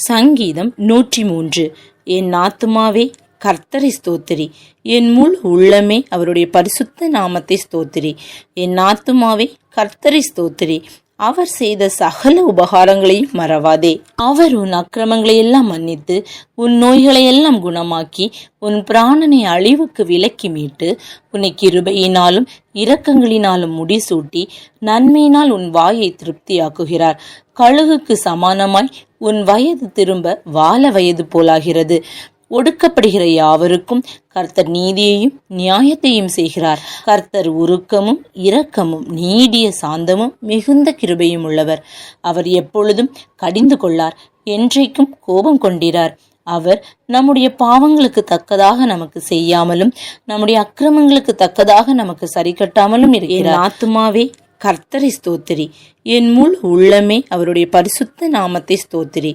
சங்கீதம் 103. என் ஆத்துமாவே கர்த்தரை ஸ்தோத்திரி, என் முழு உள்ளமே அவருடைய பரிசுத்த நாமத்தை ஸ்தோத்திரி. என் ஆத்துமாவே கர்த்தரை ஸ்தோத்திரி, அவர் செய்த சகல உபகாரங்களையும் மறவாதே. அவர் உன் அக்கிரமங்களை எல்லாம் மன்னித்து உன் நோய்களை எல்லாம் குணமாக்கி உன் பிராணனை அழிவுக்கு விலக்கி மீட்டு உன்னை கிருபையினாலும் இரக்கங்களினாலும் முடிசூட்டி நன்மையினால் உன் வாயை திருப்தியாக்குகிறார். கழுகுக்கு சமானமாய் உன் வயது திரும்ப வால வயது போலாகிறது. ஒடுக்கப்படுகிற யாவருக்கும் கர்த்தர் நீதியையும் நியாயத்தையும் செய்கிறார். கர்த்தர் உருக்கமும் இரக்கமும் நீடிய சாந்தமும் மிகுந்த கிருபையும் உள்ளவர். அவர் எப்பொழுதும் கடிந்து கொள்ளார், என்றைக்கும் கோபம் கொண்டிரார். அவர் நம்முடைய பாவங்களுக்கு தக்கதாக நமக்கு செய்யாமலும் நம்முடைய அக்கிரமங்களுக்கு தக்கதாக நமக்கு சரி கட்டாமலும் இருக்கிறார். என் ஆத்துமாவே கர்த்தரை ஸ்தோத்திரி, என் முழு உள்ளமே அவருடைய பரிசுத்த நாமத்தை ஸ்தோத்திரி.